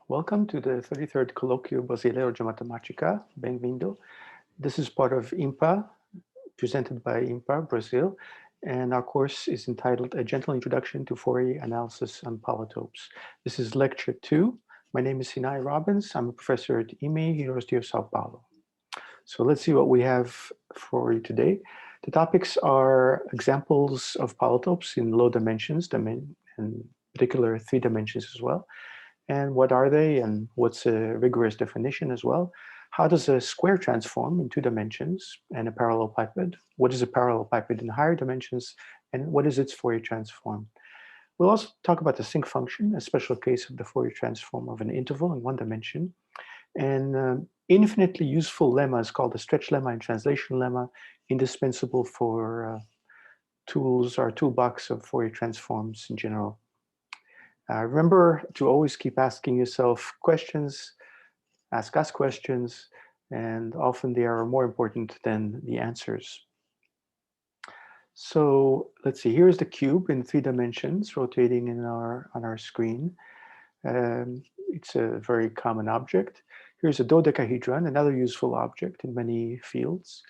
Welcome to the 33rd Colóquio Brasileiro de Matemática. Bem-vindo. This is part of IMPA, presented by IMPA, Brazil, and our course is entitled A Gentle Introduction to Fourier Analysis on Polytopes. This is lecture 2. My name is Sinai Robbins. I'm a professor at IME, University of Sao Paulo. So let's see what we have for you today. The topics are examples of polytopes in low dimensions, and in particular 3 dimensions as well. And what are they, and what's a rigorous definition as well? How does a square transform in 2 dimensions and a parallelepiped? What is a parallelepiped in higher dimensions, and what is its Fourier transform? We'll also talk about the sinc function, a special case of the Fourier transform of an interval in 1 dimension. And infinitely useful lemmas called the stretch lemma and translation lemma, indispensable for tools or toolbox of Fourier transforms in general. Remember to always keep asking yourself questions, ask us questions, and often they are more important than the answers. So let's see, here's the cube in 3 dimensions rotating on our screen. It's a very common object. Here's a dodecahedron, another useful object in many fields.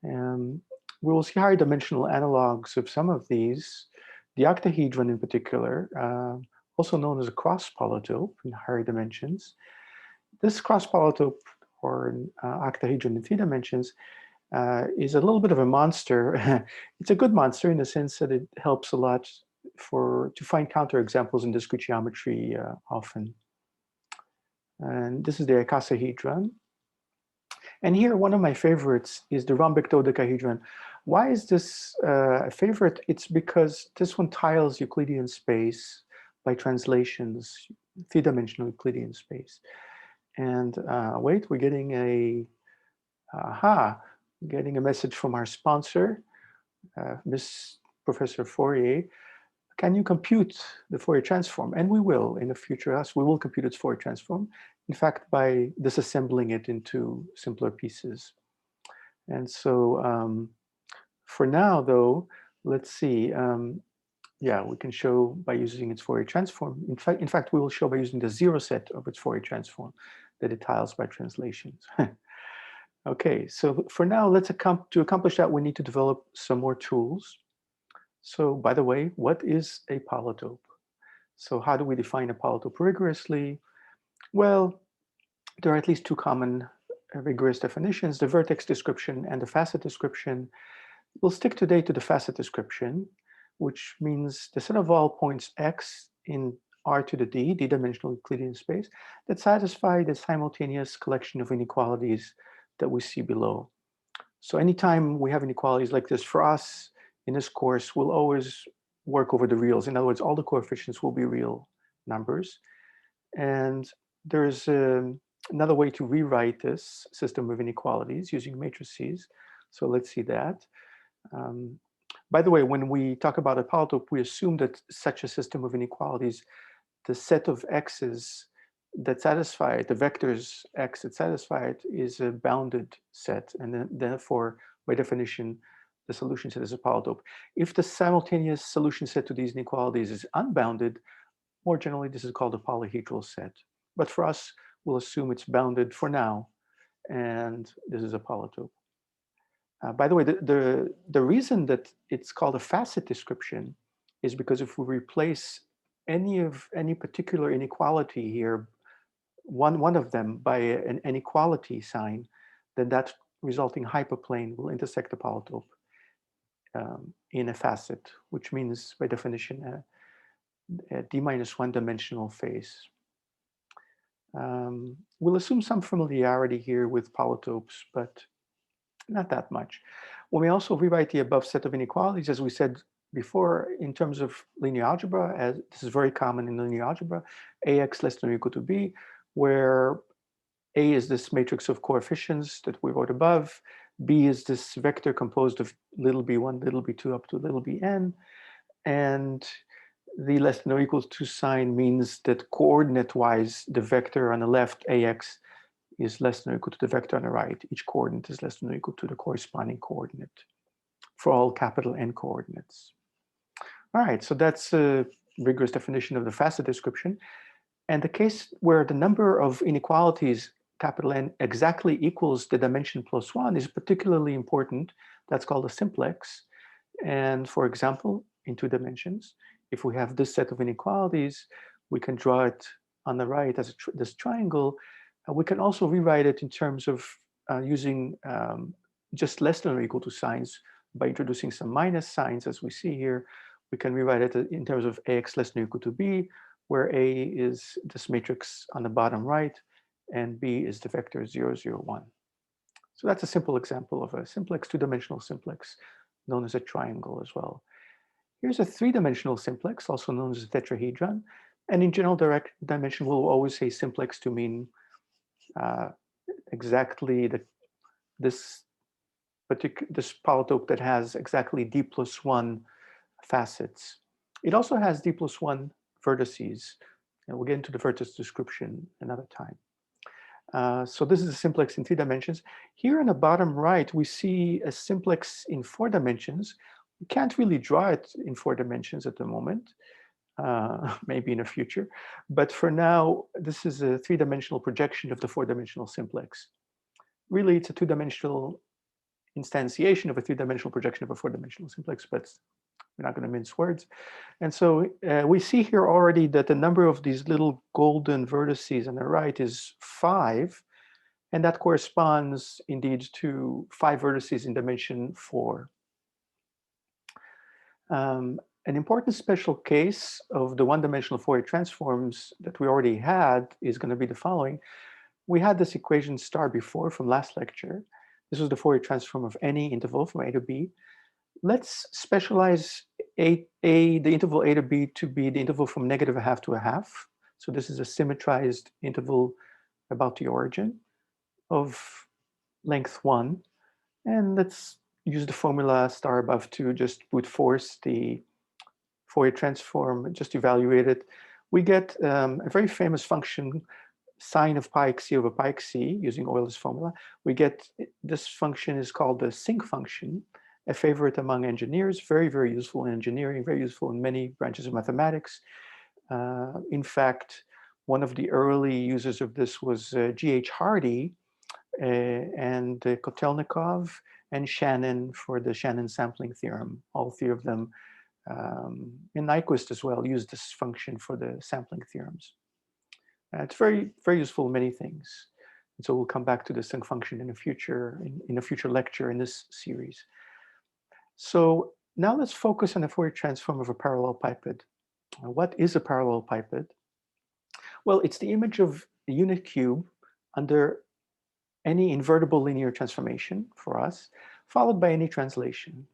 We will see higher dimensional analogs of some of these. The octahedron in particular, also known as a cross polytope in higher dimensions. This cross polytope, or octahedron in 3 dimensions, is a little bit of a monster. It's a good monster in the sense that it helps a lot to find counterexamples in discrete geometry often. And this is the icosahedron. And here, one of my favorites is the Rhombecto Decahedron. Why is this a favorite? It's because this one tiles Euclidean space by translations, 3-dimensional Euclidean space. And wait, we're getting getting a message from our sponsor, Miss Professor Fourier. Can you compute the Fourier transform? And we will, in the future, we will compute its Fourier transform, in fact, by disassembling it into simpler pieces. And so for now, though, let's see. Yeah, we can show by using its Fourier transform. In fact, we will show by using the 0 set of its Fourier transform that it tiles by translations. Okay, so for now, to accomplish that, we need to develop some more tools. So, by the way, what is a polytope? So how do we define a polytope rigorously? Well, there are at least 2 common rigorous definitions, the vertex description and the facet description. We'll stick today to the facet description, which means the set of all points x in R to the d-dimensional Euclidean space, that satisfy the simultaneous collection of inequalities that we see below. So anytime we have inequalities like this, for us in this course, we'll always work over the reals. In other words, all the coefficients will be real numbers. And there's another way to rewrite this system of inequalities using matrices. So let's see that. By the way, when we talk about a polytope, we assume that such a system of inequalities, the set of x's that satisfy it, the vectors x that satisfy it, is a bounded set, and therefore, by definition, the solution set is a polytope. If the simultaneous solution set to these inequalities is unbounded, more generally, this is called a polyhedral set. But for us, we'll assume it's bounded for now, and this is a polytope. By the way, the reason that it's called a facet description is because if we replace any particular inequality here, one of them, by an inequality sign, then that resulting hyperplane will intersect the polytope in a facet, which means by definition a d-1 dimensional face. We'll assume some familiarity here with polytopes, but not that much. When we also rewrite the above set of inequalities, as we said before, in terms of linear algebra, as this is very common in linear algebra, ax less than or equal to b, where a is this matrix of coefficients that we wrote above, b is this vector composed of little b1, little b2 up to little bn, and the less than or equal to sign means that coordinate-wise, the vector on the left, ax, is less than or equal to the vector on the right. Each coordinate is less than or equal to the corresponding coordinate for all capital N coordinates. All right, so that's a rigorous definition of the facet description. And the case where the number of inequalities, capital N, exactly equals the dimension plus 1 is particularly important. That's called a simplex. And for example, in 2 dimensions, if we have this set of inequalities, we can draw it on the right as this triangle. We can also rewrite it in terms of using just less than or equal to signs by introducing some minus signs, as we see here. We can rewrite it in terms of ax less than or equal to b, where A is this matrix on the bottom right, and B is the vector 0, 0, 1. So that's a simple example of a simplex, 2-dimensional simplex, known as a triangle as well. Here's a 3-dimensional simplex, also known as a tetrahedron. And in general dimension, we'll always say simplex to mean exactly this polytope that has exactly d plus 1 facets. It also has d plus 1 vertices, and we'll get into the vertex description another time. So this is a simplex in 3 dimensions. Here in the bottom right, we see a simplex in 4 dimensions. We can't really draw it in 4 dimensions at the moment, maybe in the future. But for now, this is a 3-dimensional projection of the 4-dimensional simplex. Really, it's a 2-dimensional instantiation of a 3-dimensional projection of a 4-dimensional simplex, but we're not going to mince words. And so we see here already that the number of these little golden vertices on the right is 5, and that corresponds indeed to 5 vertices in dimension 4. An important special case of the 1-dimensional Fourier transforms that we already had is going to be the following. We had this equation star before from last lecture. This was the Fourier transform of any interval from A to B. Let's specialize the interval A to B to be the interval from -1/2 to 1/2. So this is a symmetrized interval about the origin of length 1. And let's use the formula star above to just brute force the Fourier transform, just evaluate it. We get a very famous function, sine of pi x c over pi x c, using Euler's formula. We get, this function is called the sinc function, a favorite among engineers, very, very useful in engineering, very useful in many branches of mathematics. In fact, one of the early users of this was G.H. Hardy and Kotelnikov and Shannon for the Shannon sampling theorem. All 3 of them, and Nyquist as well, used this function for the sampling theorems. It's very, very useful in many things. And so we'll come back to the sinc function in a future lecture in this series. So now let's focus on the Fourier transform of a parallelepiped. What is a parallelepiped? Well, it's the image of a unit cube under any invertible linear transformation for us, followed by any translation.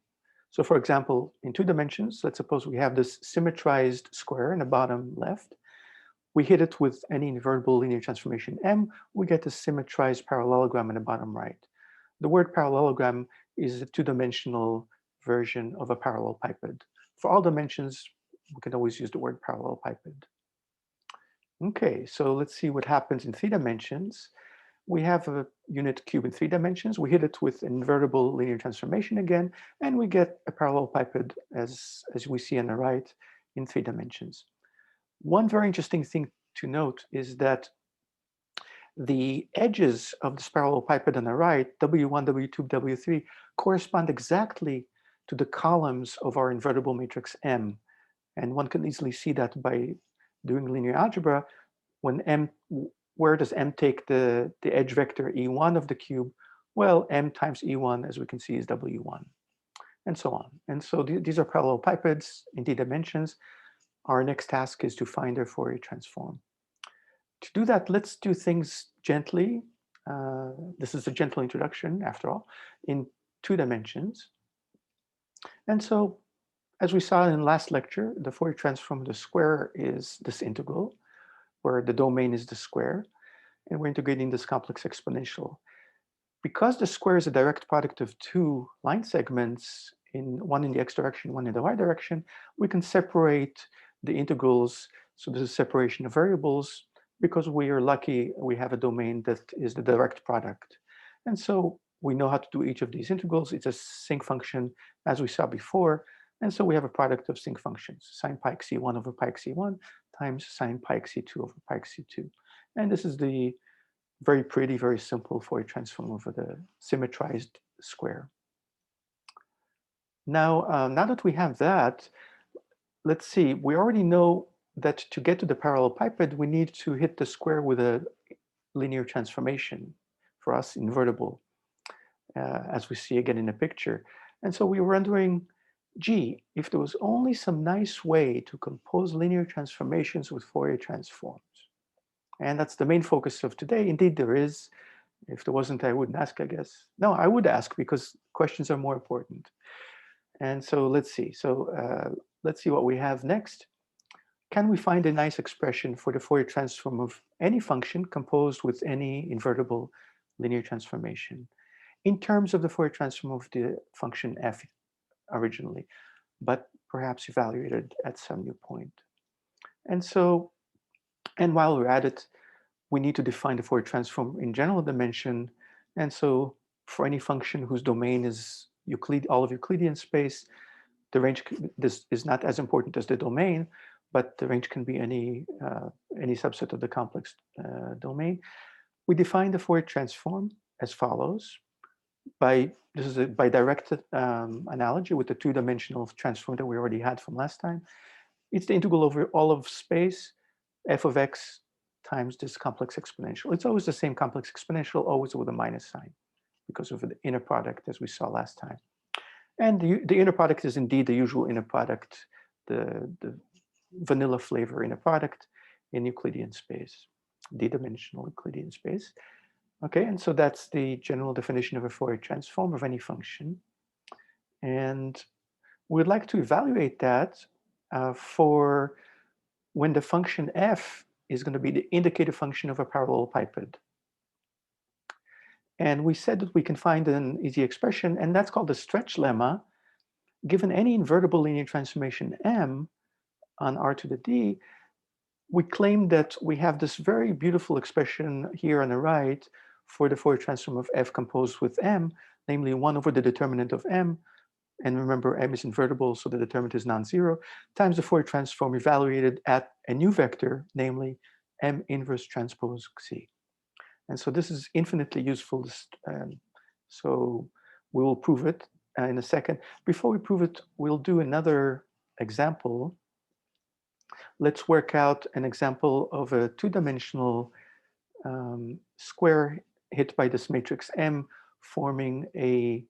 So for example, in 2 dimensions, let's suppose we have this symmetrized square in the bottom left. We hit it with any invertible linear transformation M, we get a symmetrized parallelogram in the bottom right. The word parallelogram is a 2-dimensional version of a parallelepiped. For all dimensions, we can always use the word parallelepiped. Okay, so let's see what happens in 3 dimensions. We have a unit cube in 3 dimensions. We hit it with invertible linear transformation again, and we get a parallelepiped as we see on the right in 3 dimensions. One very interesting thing to note is that the edges of this parallelepiped on the right, W1, W2, W3, correspond exactly to the columns of our invertible matrix M. And one can easily see that by doing linear algebra. When M, where does M take the edge vector E1 of the cube? Well, M times E1, as we can see, is W1, and so on. And so these are parallelepipeds in D dimensions. Our next task is to find their Fourier transform. To do that, let's do things gently. This is a gentle introduction, after all, in 2 dimensions. And so, as we saw in last lecture, the Fourier transform of the square is this integral, where the domain is the square, and we're integrating this complex exponential. Because the square is a direct product of 2 line segments, one in the x direction, one in the y direction, we can separate the integrals. So this is separation of variables, because we are lucky we have a domain that is the direct product. And so we know how to do each of these integrals. It's a sinc function, as we saw before. And so we have a product of sinc functions, sine pi xc1 over pi xc1 times sine pi c2 over pi c2. And this is the very pretty, very simple Fourier transform over the symmetrized square. Now, now that we have that, let's see, we already know that to get to the parallelepiped, we need to hit the square with a linear transformation, for us invertible, as we see again in the picture. And so we were wondering, gee, if there was only some nice way to compose linear transformations with Fourier transforms. And that's the main focus of today. Indeed, there is. If there wasn't, I wouldn't ask, I guess. No, I would ask because questions are more important. And so let's see. So let's see what we have next. Can we find a nice expression for the Fourier transform of any function composed with any invertible linear transformation in terms of the Fourier transform of the function f originally, but perhaps evaluated at some new point? And so, and while we're at it, we need to define the Fourier transform in general dimension. And so for any function whose domain is all of Euclidean space, the range, this is not as important as the domain, but the range can be any subset of the complex domain. We define the Fourier transform as follows. This is by direct analogy with the two-dimensional transform that we already had from last time. It's the integral over all of space, f of x times this complex exponential. It's always the same complex exponential, always with a minus sign, because of the inner product as we saw last time. And the inner product is indeed the usual inner product, the vanilla flavor inner product in Euclidean space, d-dimensional Euclidean space. Okay, and so that's the general definition of a Fourier transform of any function. And we'd like to evaluate that for when the function f is going to be the indicator function of a parallelepiped. And we said that we can find an easy expression, and that's called the stretch lemma. Given any invertible linear transformation m on r to the d, we claim that we have this very beautiful expression here on the right for the Fourier transform of f composed with m, namely 1 over the determinant of m. And remember, m is invertible, so the determinant is non-zero, times the Fourier transform evaluated at a new vector, namely m inverse transpose c. And so this is infinitely useful. So we will prove it in a second. Before we prove it, we'll do another example. Let's work out an example of a two-dimensional square hit by this matrix M, forming a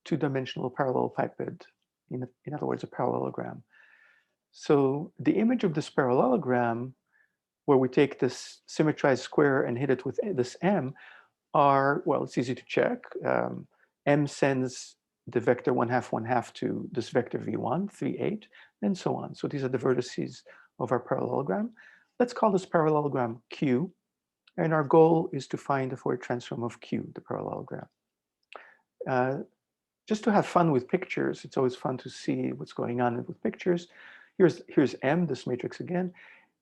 two-dimensional parallelepiped, in other words, a parallelogram. So the image of this parallelogram, where we take this symmetrized square and hit it with this M, are, well, it's easy to check. M sends the vector 1/2, 1/2 to this vector v1, 3, 8, and so on. So these are the vertices of our parallelogram. Let's call this parallelogram Q, and our goal is to find the Fourier transform of Q, the parallelogram. Just to have fun with pictures, it's always fun to see what's going on with pictures. Here's M, this matrix again.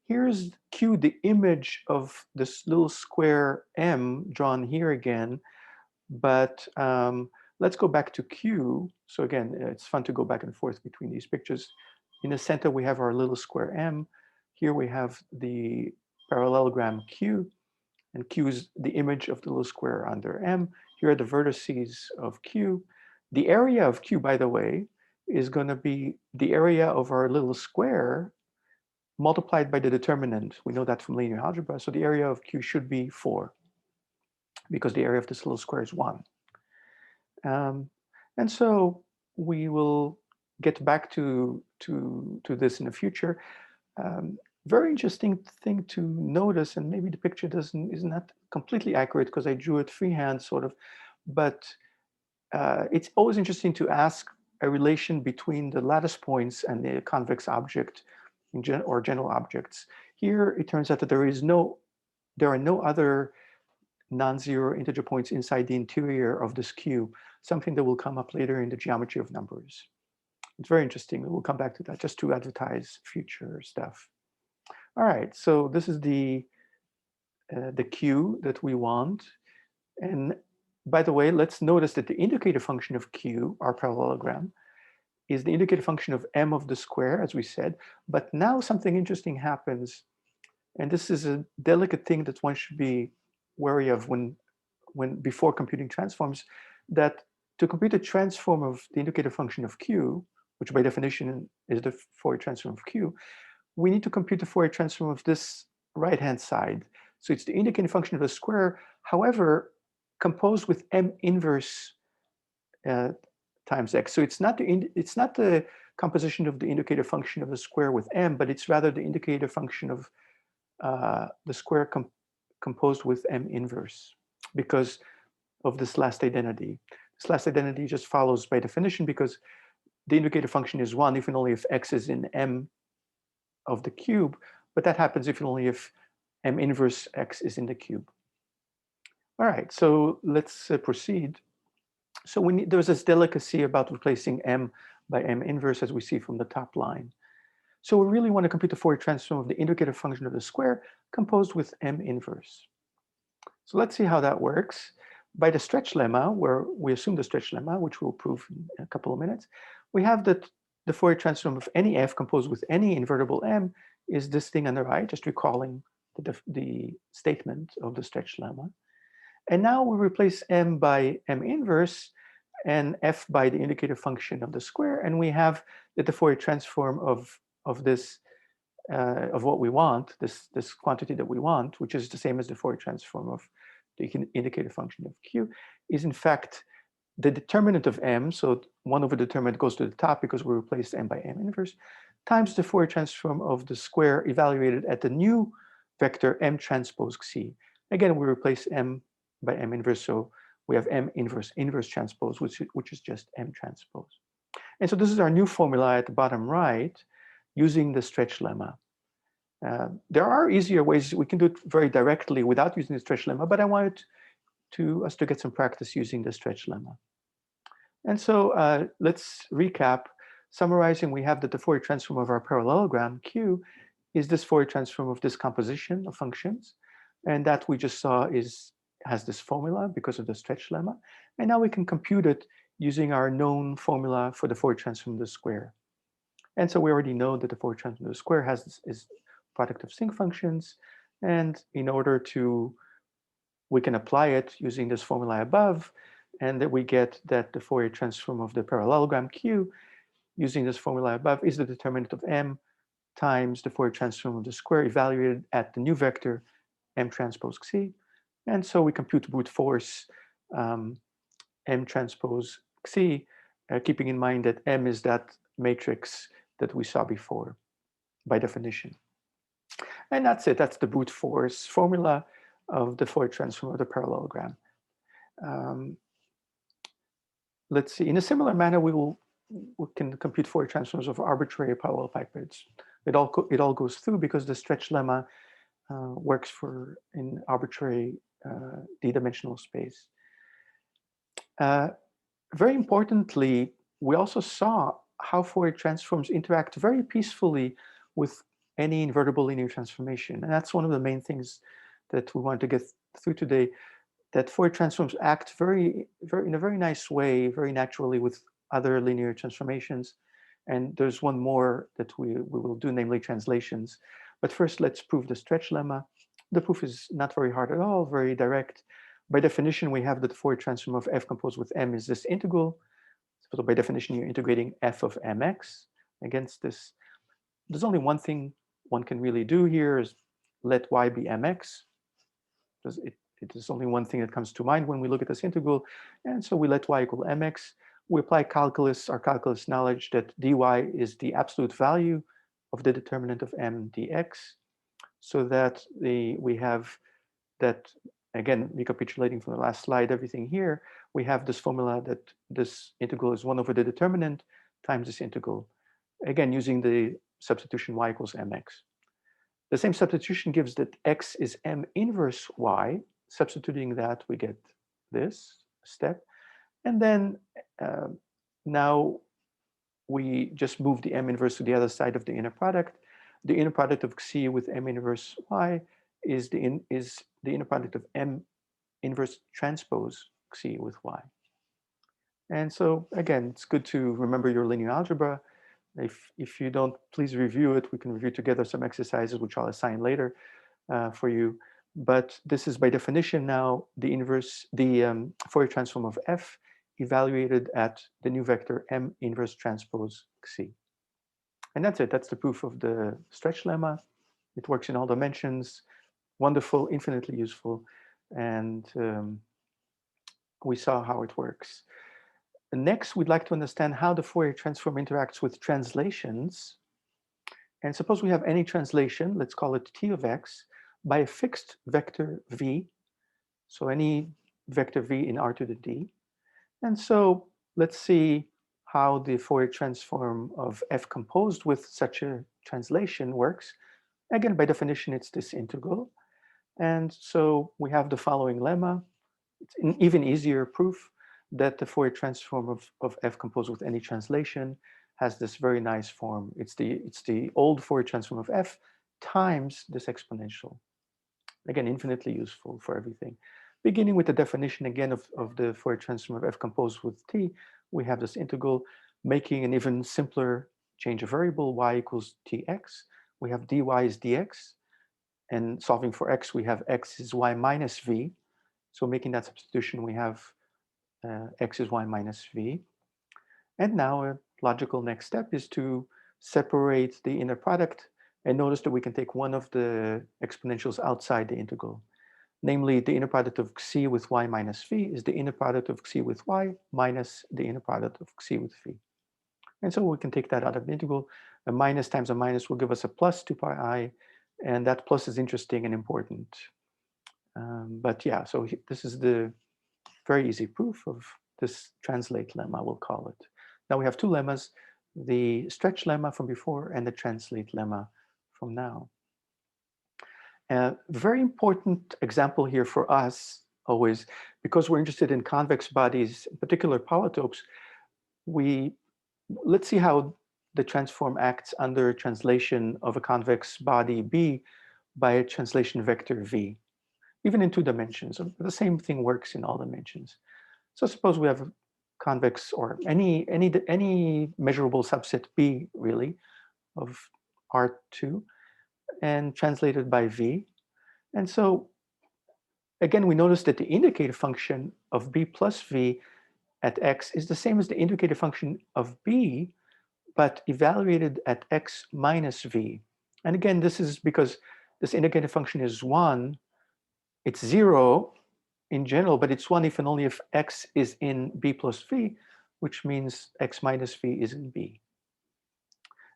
Here's Q, the image of this little square M drawn here again, but let's go back to Q. So again, it's fun to go back and forth between these pictures. In the center, we have our little square M. Here we have the parallelogram Q, and Q is the image of the little square under M. Here are the vertices of Q. The area of Q, by the way, is going to be the area of our little square multiplied by the determinant. We know that from linear algebra. So the area of Q should be 4, because the area of this little square is 1. And so we will get back to this in the future. Very interesting thing to notice, and maybe the picture is not completely accurate because I drew it freehand, sort of, but it's always interesting to ask a relation between the lattice points and the convex object or general objects. Here, it turns out that there are no other non-zero integer points inside the interior of this Q, something that will come up later in the geometry of numbers. It's very interesting. We'll come back to that just to advertise future stuff. All right, so this is the Q that we want. And by the way, let's notice that the indicator function of Q, our parallelogram, is the indicator function of m of the square, as we said. But now something interesting happens, and this is a delicate thing that one should be wary of when before computing transforms, that to compute a transform of the indicator function of q, which by definition is the Fourier transform of q, we need to compute the Fourier transform of this right-hand side. So it's the indicator function of the square, however, composed with m inverse times x. So it's not the composition of the indicator function of the square with m, but it's rather the indicator function of the square composed with m inverse, because of this last identity. This last identity just follows by definition, because the indicator function is 1 if and only if x is in m of the cube, but that happens if and only if m inverse x is in the cube. All right, so let's proceed. So there's this delicacy about replacing m by m inverse, as we see from the top line. So we really want to compute the Fourier transform of the indicator function of the square composed with m inverse. So let's see how that works. By the stretch lemma, where we assume the stretch lemma, which we'll prove in a couple of minutes, we have that the Fourier transform of any f composed with any invertible m is this thing on the right, just recalling the statement of the stretch lemma. And now we replace m by m inverse and f by the indicator function of the square, and we have that the Fourier transform of this of what we want, this quantity that we want, which is the same as the Fourier transform of the indicator function of q, is in fact the determinant of m. So 1 over determinant goes to the top because we replaced m by m inverse, times the Fourier transform of the square evaluated at the new vector m transpose c. Again, we replace m by m inverse, so we have m inverse inverse transpose, which is just m transpose. And so this is our new formula at the bottom right, using the stretch lemma. There are easier ways. We can do it very directly without using the stretch lemma, but I wanted us to get some practice using the stretch lemma. And so let's recap. Summarizing, we have that the Fourier transform of our parallelogram q is this Fourier transform of this composition of functions, and that we just saw has this formula because of the stretch lemma. And now we can compute it using our known formula for the Fourier transform of the square. And so we already know that the Fourier transform of the square is product of sinc functions, and in order to, we can apply it using this formula above, and that we get that the Fourier transform of the parallelogram q using this formula above is the determinant of m times the Fourier transform of the square evaluated at the new vector m transpose c. And so we compute brute force m transpose c, keeping in mind that m is that matrix that we saw before by definition. And that's it. That's the brute force formula of the Fourier transform of the parallelogram. Let's see. In a similar manner, we can compute Fourier transforms of arbitrary parallelepipeds. It all goes through because the stretch lemma works in arbitrary d-dimensional space. Very importantly, we also saw how Fourier transforms interact very peacefully with any invertible linear transformation. And that's one of the main things that we want to get through today, that Fourier transforms act in a very nice way, very naturally with other linear transformations. And there's one more that we will do, namely translations. But first, let's prove the stretch lemma. The proof is not very hard at all, very direct. By definition, we have that the Fourier transform of f composed with m is this integral. So by definition, you're integrating f of mx against this. There's only one thing one can really do here, is let y be mx. It is only one thing that comes to mind when we look at this integral. And so we let y equal mx. We apply our calculus knowledge that dy is the absolute value of the determinant of m dx, so that we have that, again, recapitulating from the last slide, everything here, we have this formula that this integral is 1 over the determinant times this integral, again, using the substitution y equals mx. The same substitution gives that x is m inverse y. Substituting that, we get this step. And then now we just move the m inverse to the other side of the inner product. The inner product of c with m inverse y is the inner product of m inverse transpose c with y. And so again, it's good to remember your linear algebra. If you don't, please review it. We can review together some exercises, which I'll assign later for you. But this is by definition now the inverse, the Fourier transform of f evaluated at the new vector m inverse transpose c. And that's it. That's the proof of the stretch lemma. It works in all dimensions. Wonderful, infinitely useful. And we saw how it works. Next, we'd like to understand how the Fourier transform interacts with translations. And suppose we have any translation, let's call it t of x, by a fixed vector v. So any vector v in r to the d. And so let's see how the Fourier transform of f composed with such a translation works. Again, by definition, it's this integral. And so we have the following lemma. It's an even easier proof that the Fourier transform of f composed with any translation has this very nice form. It's the old Fourier transform of f times this exponential. Again, infinitely useful for everything. Beginning with the definition again of the Fourier transform of f composed with t, we have this integral, making an even simpler change of variable, y equals tx. We have dy is dx, and solving for x, we have x is y minus v. So making that substitution, we have x is y minus v. And now a logical next step is to separate the inner product, and notice that we can take one of the exponentials outside the integral. Namely, the inner product of xi with y minus v is the inner product of xi with y minus the inner product of xi with v. And so we can take that out of the integral. A minus times a minus will give us a plus 2 pi I, and that plus is interesting and important. But yeah, so this is the very easy proof of this translate lemma, we'll call it. Now we have two lemmas, the stretch lemma from before and the translate lemma from now. A very important example here for us always, because we're interested in convex bodies, in particular polytopes, let's see how the transform acts under translation of a convex body B by a translation vector V, even in 2 dimensions. The same thing works in all dimensions. So suppose we have a convex or any measurable subset B really of R2 and translated by V. And so again, we notice that the indicator function of B plus V at X is the same as the indicator function of B, but evaluated at X minus V. And again, this is because this indicator function is 1. It's 0 in general, but it's 1 if and only if X is in B plus V, which means X minus V is in B.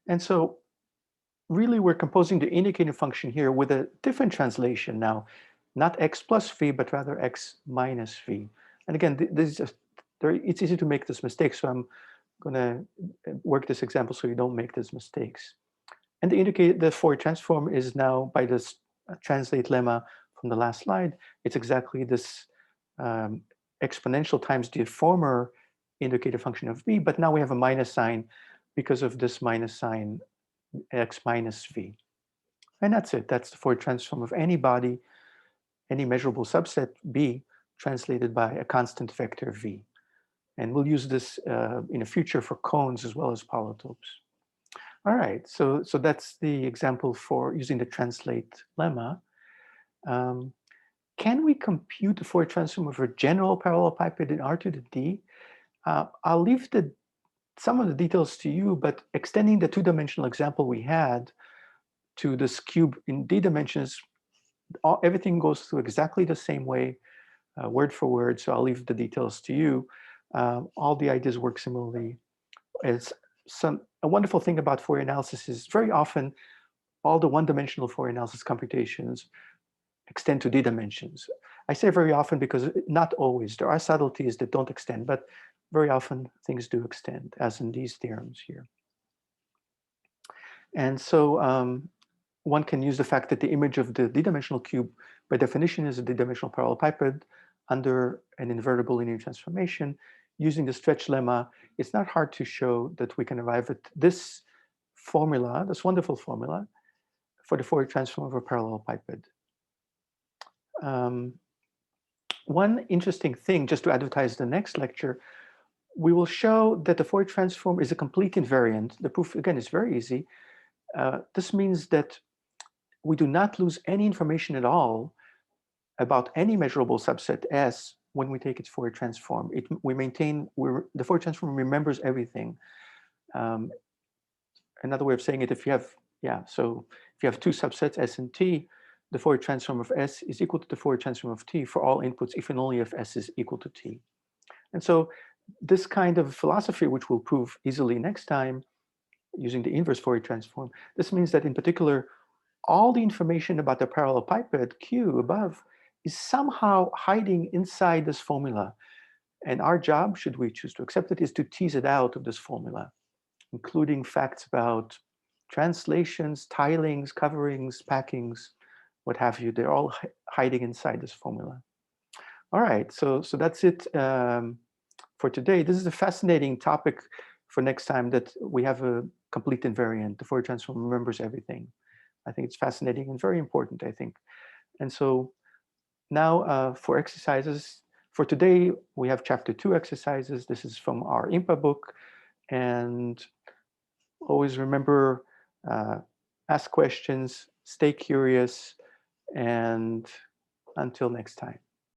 And so really we're composing the indicator function here with a different translation now, not X plus V, but rather X minus V. And again, this is it's easy to make this mistake, so I'm gonna work this example so you don't make these mistakes. And the Fourier transform is now by this translate lemma from the last slide. It's exactly this exponential times the former indicator function of B, but now we have a minus sign because of this minus sign X minus V. And that's it. That's the Fourier transform of any body, any measurable subset B translated by a constant vector V. And we'll use this in the future for cones as well as polytopes. All right, so that's the example for using the translate lemma. Can we compute the Fourier transform of a general parallelepiped in R to the D? I'll leave some of the details to you, but extending the 2-dimensional example we had to this cube in D dimensions, everything goes through exactly the same way, word for word, so I'll leave the details to you. All the ideas work similarly. A wonderful thing about Fourier analysis is very often all the 1-dimensional Fourier analysis computations extend to D dimensions. I say very often because not always. There are subtleties that don't extend, but very often things do extend, as in these theorems here. And so one can use the fact that the image of the D-dimensional cube by definition is a D-dimensional parallelepiped under an invertible linear transformation. Using the stretch lemma, it's not hard to show that we can arrive at this formula, this wonderful formula, for the Fourier transform of a parallelepiped. One interesting thing, just to advertise the next lecture, we will show that the Fourier transform is a complete invariant. The proof, again, is very easy. This means that we do not lose any information at all about any measurable subset S when we take its Fourier transform. We maintain, the Fourier transform remembers everything. Another way of saying it, if you have, so if you have two subsets S and T, the Fourier transform of S is equal to the Fourier transform of T for all inputs if and only if S is equal to T. And so this kind of philosophy, which we'll prove easily next time using the inverse Fourier transform, this means that in particular, all the information about the parallelepiped Q above is somehow hiding inside this formula. And our job, should we choose to accept it, is to tease it out of this formula, including facts about translations, tilings, coverings, packings, what have you. They're all hiding inside this formula. All right, so that's it for today. This is a fascinating topic for next time, that we have a complete invariant. The Fourier transform remembers everything. I think it's fascinating and very important, I think. And so now for exercises, for today, we have chapter 2 exercises. This is from our IMPA book. And always remember, ask questions, stay curious, and until next time.